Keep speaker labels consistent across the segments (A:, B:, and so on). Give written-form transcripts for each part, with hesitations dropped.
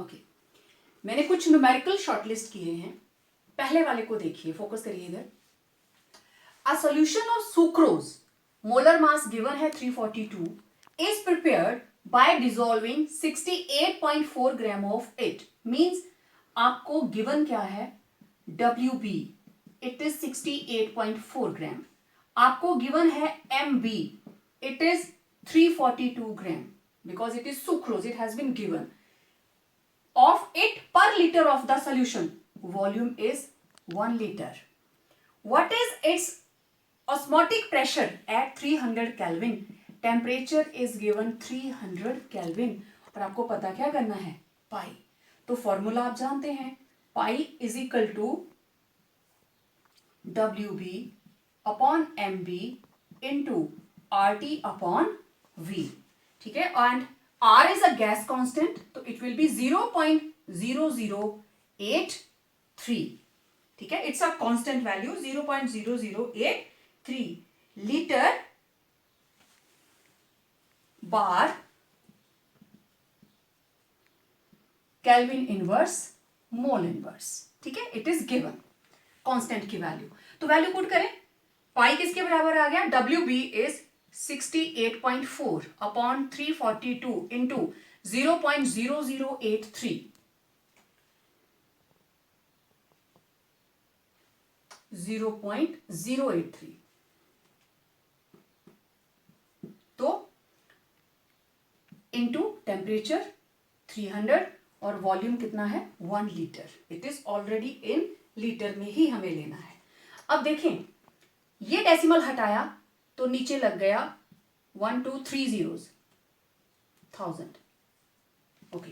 A: Okay, मैंने कुछ numerical shortlist किए हैं। पहले वाले को देखिए, फोकस करिए इधर। A solution of sucrose, molar mass given है 342, is prepared by dissolving 68.4 gram of it. Means आपको गिवन क्या है, WB इट इज 68.4 ग्राम। आपको गिवन है MB it is 342 gram, because it is sucrose, it has been given. Of it per liter of the solution, volume is 1 liter. What is its osmotic pressure at 300 Kelvin? Temperature is given 300 Kelvin. और आपको पता क्या करना है, पाई। तो formula आप जानते हैं, pi is equal to WB upon MB into RT upon V। ठीक है, and R is a gas constant, तो it will be 0.0083. ठीक है, it's a constant value 0.0083 liter bar Kelvin inverse mole inverse। ठीक है, it is given constant की value. तो value put करें, पाई किसके बराबर आ गया, WB is 68.4 अपॉन 342 इंटू 0.0083। 0.083 तो इंटू टेम्परेचर 300 और वॉल्यूम कितना है 1 litre. It is already in litre में ही हमें लेना है। अब देखें, ये डेसिमल हटाया तो नीचे लग गया 1 2 3 zeros 1000। ओके,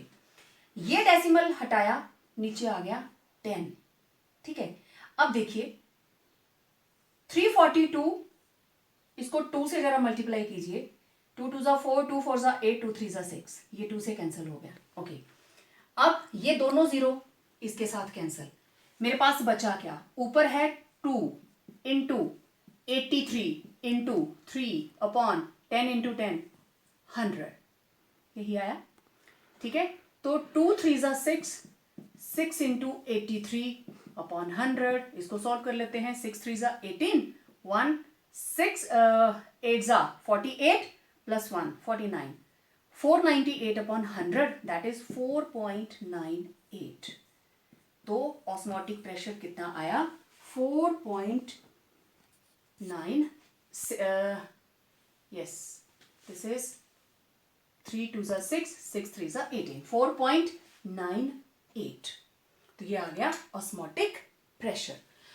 A: ये डेसिमल हटाया नीचे आ गया 10। ठीक है, अब देखिए 342, इसको 2 से जरा मल्टीप्लाई कीजिए, 2 2 जा 4, 2 4 जा 8, 2 3 जा 6, ये 2 से कैंसिल हो गया। ओके, अब ये दोनों जीरो इसके साथ कैंसिल, मेरे पास बचा क्या, ऊपर है 2 इंटू 83 इंटू 3 अपॉन 10 इंटू 10 100, यही आया। ठीक है, तो 2 3 जा 6, 6 इंटू 83 अपॉन 100, इसको सॉल्व कर लेते हैं। 6 3 जा 18, 1 6 8 जा 48 प्लस 1 49, 498 अपॉन 100 दैट इज 4.98। तो ऑस्मोटिक प्रेशर कितना आया, 4.9। yes, this is 3 2 जा 6, 6 3 जा 18, 4.98। तो ये आ गया ऑस्मोटिक प्रेशर।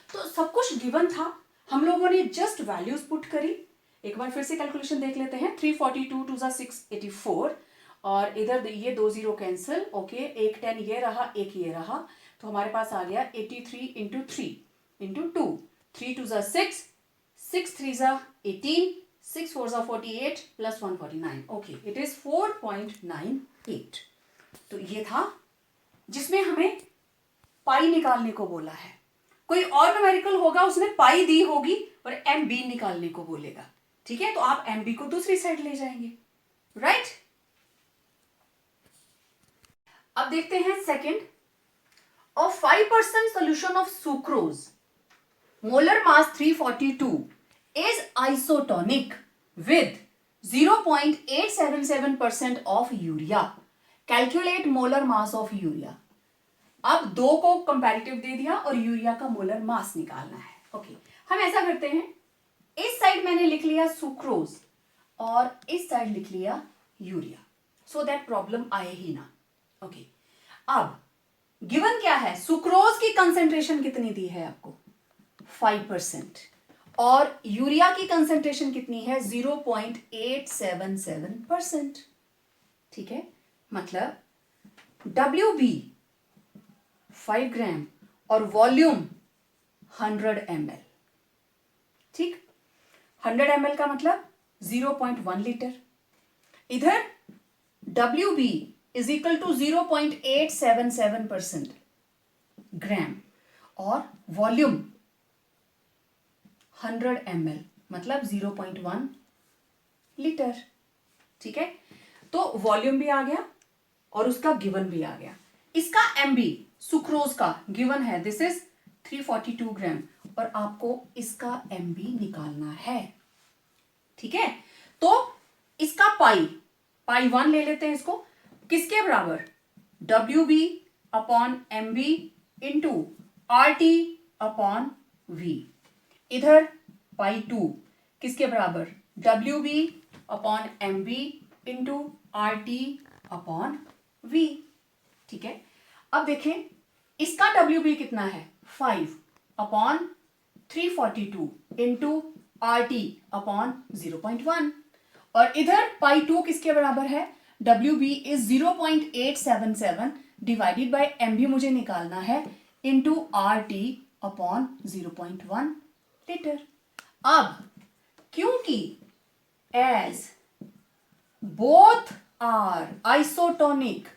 A: तो सब कुछ गिवन था, हम लोगों ने जस्ट वैल्यूज पुट करी। एक बार फिर से कैलकुलेशन देख लेते हैं। 342 2 जा 684 और इधर ये 2 जीरो कैंसिल। ओके, एक 10 ये रहा, एक ये रहा, तो हमारे पास आ गया 83 इंटू 3 इंटू 2, 3 2 जा 6, 6 3 जा 18, 6 4 जा 48 प्लस 149। Okay, it is 4.98। तो ये था जिसमें हमें पाई निकालने को बोला है। कोई और न्यूमेरिकल होगा, उसने पाई दी होगी और MB निकालने को बोलेगा। ठीक है, तो आप MB को दूसरी साइड ले जाएंगे, राइट। अब देखते हैं second. Of 5% solution of sucrose, molar mass 342 is isotonic with 0.877% of urea. Calculate molar mass of urea. अब दो को कंपैरेटिव दे दिया और यूरिया का मोलर मास निकालना है। ओके, हम ऐसा करते हैं, इस साइड मैंने लिख लिया सुक्रोज और इस साइड लिख लिया यूरिया, सो दैट प्रॉब्लम आए ही ना। ओके, अब गिवन क्या है, सुक्रोज की कंसेंट्रेशन कितनी दी है आपको, 5%, और यूरिया की कंसेंट्रेशन कितनी है, 0.877%। ठीक है, मतलब WB 5 ग्राम और वॉल्यूम 100 ml। ठीक, 100 ml का मतलब 0.1 लीटर। इधर WB इज इक्वल टू 0.877% ग्राम और वॉल्यूम 100 ml मतलब 0.1 लीटर। ठीक है, तो वॉल्यूम भी आ गया और उसका गिवन भी आ गया। इसका एमबी सुक्रोज का गिवन है, दिस इज 342 ग्राम, और आपको इसका एमबी निकालना है। ठीक है, तो इसका पाई 1 ले लेते हैं इसको, किसके बराबर, W B upon M B into R T upon V. इधर पाई 2 किसके बराबर, W B upon M B into R T upon V. ठीक है, अब देखें इसका डब्ल्यू बी कितना है, 5 upon 342 into R T upon 0.1, और इधर पाई 2 किसके बराबर है, W B is 0.877 divided by M B मुझे निकालना है into R T upon 0.1 litre. अब क्योंकि as both are isotonic,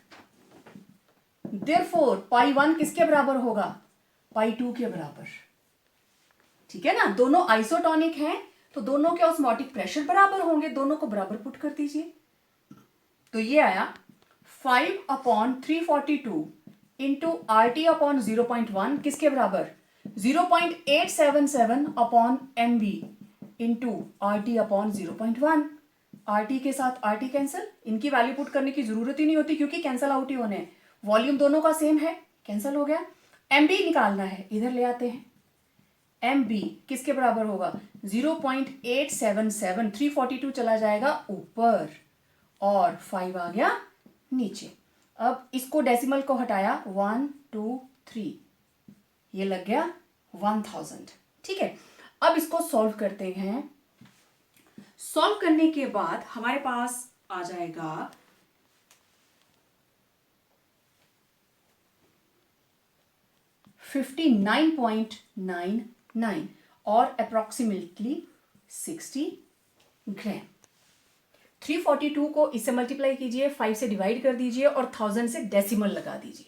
A: therefore pi 1 किसके बराबर होगा, पाई 2 के बराबर। ठीक है ना, दोनों आइसोटोनिक हैं तो दोनों के ऑस्मोटिक प्रेशर बराबर होंगे, दोनों को बराबर पुट कर दीजिए। तो ये आया 5 upon 342 into R T upon 0.1 किसके बराबर, 0.877 upon M B into R T upon 0.1। R T के साथ आर टी कैंसिल, इनकी वैल्यू पुट करने की जरूरत ही नहीं होती क्योंकि कैंसिल आउट ही होने हैं, वॉल्यूम दोनों का सेम है, कैंसिल हो गया। एम बी निकालना है, इधर ले आते हैं, एम बी किसके बराबर होगा, 0.877, 342 चला जाएगा ऊपर और 5 आ गया नीचे। अब इसको डेसिमल को हटाया, 1 2 3, ये लग गया 1000। ठीक है, अब इसको सॉल्व करते हैं। सॉल्व करने के बाद हमारे पास आ जाएगा 59.99 और अप्रोक्सीमेटली 60 ग्राम। 342 को इससे मल्टीप्लाई कीजिए, 5 से डिवाइड कर दीजिए और 1000 से डेसिमल लगा दीजिए।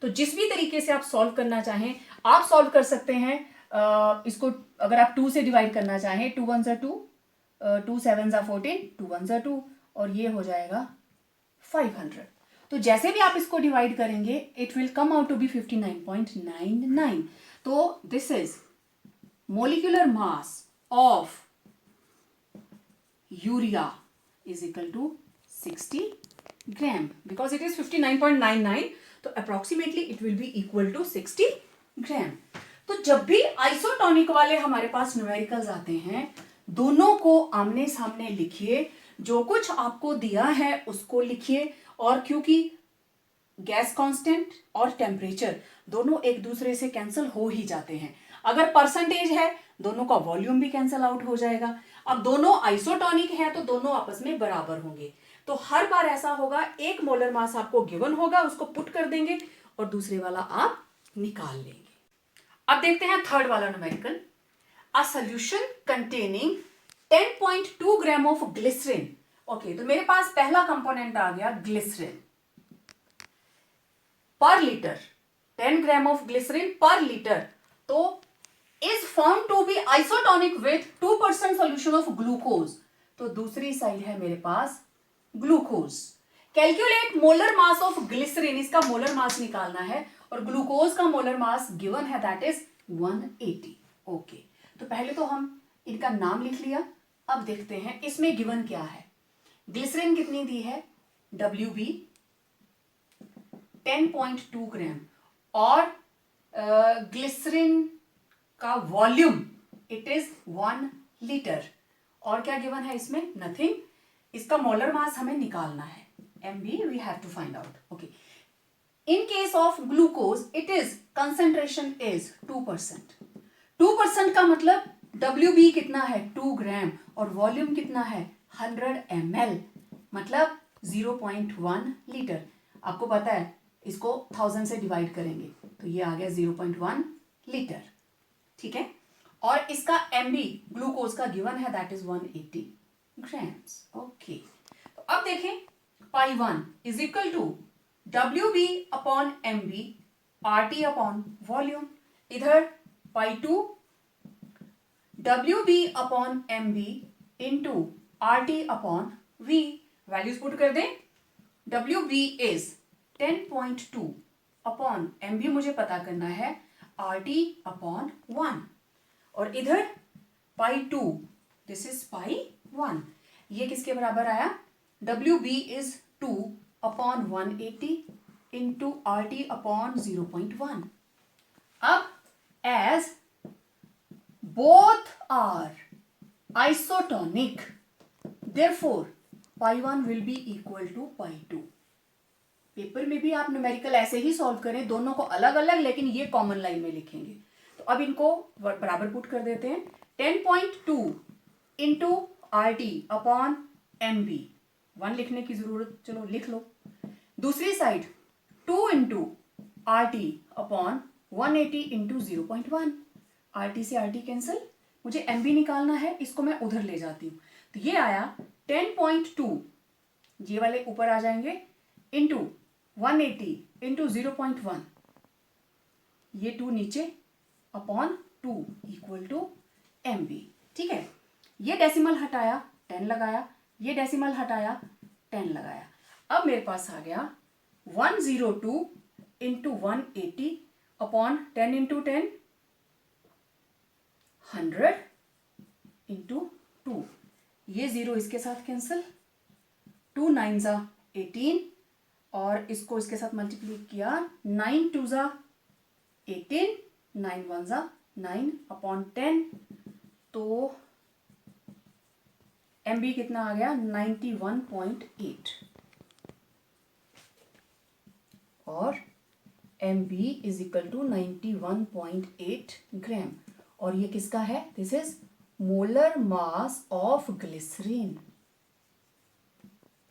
A: तो जिस भी तरीके से आप सॉल्व करना चाहें आप सॉल्व कर सकते हैं। इसको अगर आप 2 से डिवाइड करना चाहें, 2 1 2, 2 7 14, 2 1 2, और ये हो जाएगा 500। तो जैसे भी आप इसको डिवाइड करेंगे it will come out to be 59.99। तो this is molecular mass of urea is equal to 60 gram, because it is 59.99, तो approximately it will be equal to 60 gram. तो जब भी आइसोटोनिक वाले हमारे पास न्यूमेरिकल्स आते हैं, दोनों को आमने सामने लिखिए, जो कुछ आपको दिया है उसको लिखिए, और क्योंकि गैस कांस्टेंट और टेम्परेचर दोनों एक दूसरे से कैंसिल हो ही जाते हैं, अगर परसेंटेज है दोनों का वॉल्यूम भी कैंसिल आउट हो जाएगा। अब दोनों आइसोटोनिक है तो दोनों आपस में बराबर होंगे, तो हर बार ऐसा होगा, एक मोलर मास आपको गिवन होगा, उसको पुट कर देंगे और दूसरे वाला आप निकाल लेंगे। अब देखते हैं थर्ड वाला numerical, a solution containing 10.2 gram of glycerine. Okay, तो मेरे पास पहला कंपोनेंट आ गया glycerine per litre, 10 gram of glycerine per litre, तो is found to be isotonic with 2% solution of glucose. तो दूसरी साइड है मेरे पास glucose. Calculate molar mass of glycerine, इसका मोलर मास निकालना है, और ग्लूकोज का मोलर मास गिवन है, दैट इज 180। ओके, तो पहले तो हम इनका नाम लिख लिया। अब देखते हैं इसमें गिवन क्या है। ग्लिसरीन कितनी दी है, WB 10.2 ग्राम, और ग्लिसरीन का वॉल्यूम इट इज 1 लीटर, और क्या गिवन है इसमें, नथिंग। इसका मोलर मास हमें निकालना है, MB we have to find out. Okay, in case of glucose it is concentration is 2%. 2% का मतलब WB कितना है, 2 ग्राम, और वॉल्यूम कितना है 100 ml, मतलब 0.1 लीटर। आपको पता है इसको 1000 से डिवाइड करेंगे तो ये आ गया 0.1 लीटर। ठीक है, और इसका MB ग्लूकोज का गिवन है, दैट इज 180 ग्राम्स। ओके, तो अब देखें pi 1 is equal to WB upon MB RT upon volume, इधर pi 2 WB upon MB into RT upon V। Values put कर दें, WB इज 10.2 अपॉन एम भी मुझे पता करना है RT अपॉन 1, और इधर पाई 2, दिस इज पाई 1। ये किसके बराबर आया? WB is 2 upon 180 into RT upon 0.1। अब as both are isotonic, therefore pi 1 will be equal to pi 2। Paper में भी आप न्यूमेरिकल ऐसे ही सॉल्व करें, दोनों को अलग अलग, लेकिन ये कॉमन लाइन में लिखेंगे। तो अब इनको बराबर पुट कर देते हैं। 10.2 इंटू RT अपॉन MB, 1 लिखने की जरूरत, चलो लिख लो। दूसरी side 2 into RT upon 180 into 0.1, RT से RT कैंसिल, मुझे MB निकालना है, इसको मैं उधर ले जाती हूँ। तो ये आया 10.2, ये वाले ऊपर आ जाएंगे, इंटू 180 इंटू 0.1, ये 2 नीचे, अपॉन 2 इक्वल टू MB। ठीक है, ये डेसिमल हटाया 10 लगाया, ये डेसिमल हटाया 10 लगाया। अब मेरे पास आ गया 102 इंटू 180 अपॉन 10 इंटू 10, 100 इंटू 2, ये 0 इसके साथ कैंसिल, 2 9 जा 18, और इसको इसके साथ मल्टीप्लाई किया, 9 2 जा 18, 9 1 जा 9 अपॉन 10, तो MB कितना आ गया? 91.8, और MB is equal to 91.8 gram. और ये किसका है? This is molar mass of glycerine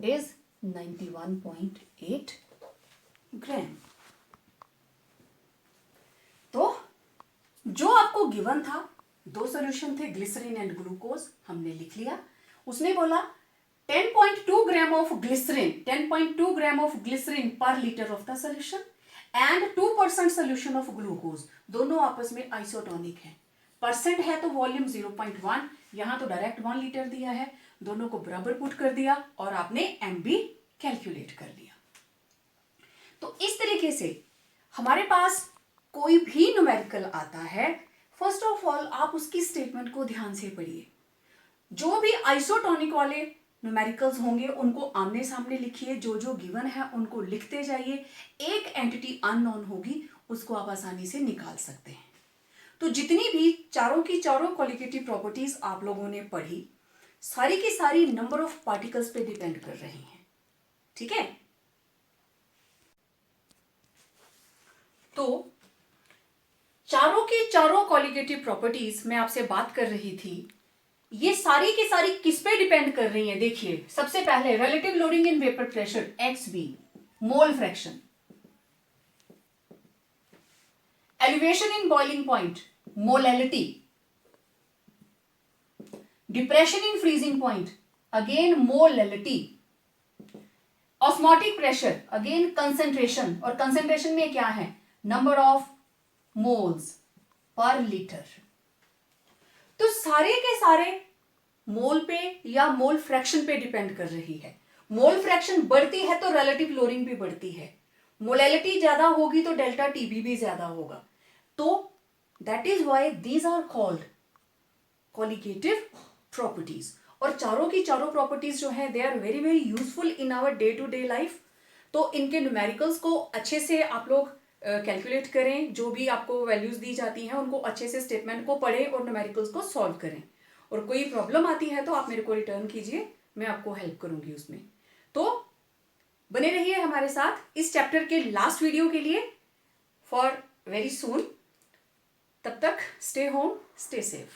A: is 91.8 gram. तो जो आपको गिवन था, 2 सॉल्यूशन थे, ग्लिसरीन एंड ग्लूकोज, हमने लिख लिया। उसने बोला 10.2 gram of glycerine, 10.2 gram of glycerine per litre of the solution and 2% solution of glucose, दोनों आपस में आइसोटोनिक है। परसेंट है तो वॉल्यूम 0.1, यहां तो डायरेक्ट 1 लीटर दिया है, दोनों को बराबर पुट कर दिया और आपने MB कैलकुलेट कर लिया। तो इस तरीके से हमारे पास कोई भी न्यूमेरिकल आता है, फर्स्ट ऑफ ऑल आप उसकी स्टेटमेंट को ध्यान से पढ़िए। जो भी आइसोटोनिक वाले न्यूमेरिकल्स होंगे उनको आमने सामने लिखिए, जो जो गिवन है उनको लिखते जाइए। एक एंटिटी अननोन होगी, उसको आप आसानी से निकाल सकते हैं। तो जितनी भी चारों की चारों क्वालिटेटिव प्रॉपर्टीज आप लोगों ने पढ़ी, सारी की सारी नंबर ऑफ पार्टिकल्स पे डिपेंड कर रही हैं। ठीक है, तो चारों की चारों क्वालिटेटिव प्रॉपर्टीज मैं आपसे बात कर रही थी, ये सारी की सारी किस पे डिपेंड कर रही हैं? देखिए, सबसे पहले relative loading in vapour pressure XB, mole fraction, elevation in boiling point, molality, depression in freezing point, again molality, osmotic pressure, again concentration, और कंसेंट्रेशन में क्या है? Number of moles per litre. तो सारे के सारे मोल पे या मोल फ्रैक्शन पे डिपेंड कर रही है। मोल फ्रैक्शन बढ़ती है तो रिलेटिव लोडिंग भी बढ़ती है, मोलैलिटी ज्यादा होगी तो डेल्टा TB भी ज्यादा होगा। तो that is why these are called qualitative properties. और चारों की चारों प्रॉपर्टीज जो है, they are very very useful in our day to day life. तो इनके न्यूमेरिकल्स को अच्छे से आप लोग कैलकुलेट करें, जो भी आपको वैल्यूज दी जाती हैं उनको अच्छे से स्टेटमेंट को पढ़ें और न्यूमेरिकल्स को सॉल्व करें। और कोई प्रॉब्लम आती है तो आप मेरे को रिटर्न कीजिए, मैं आपको हेल्प करूंगी उसमें। तो बने रहिए हमारे साथ इस चैप्टर के लास्ट वीडियो के लिए फॉर वेरी सून। तब तक स्टे होम, स्टे सेफ।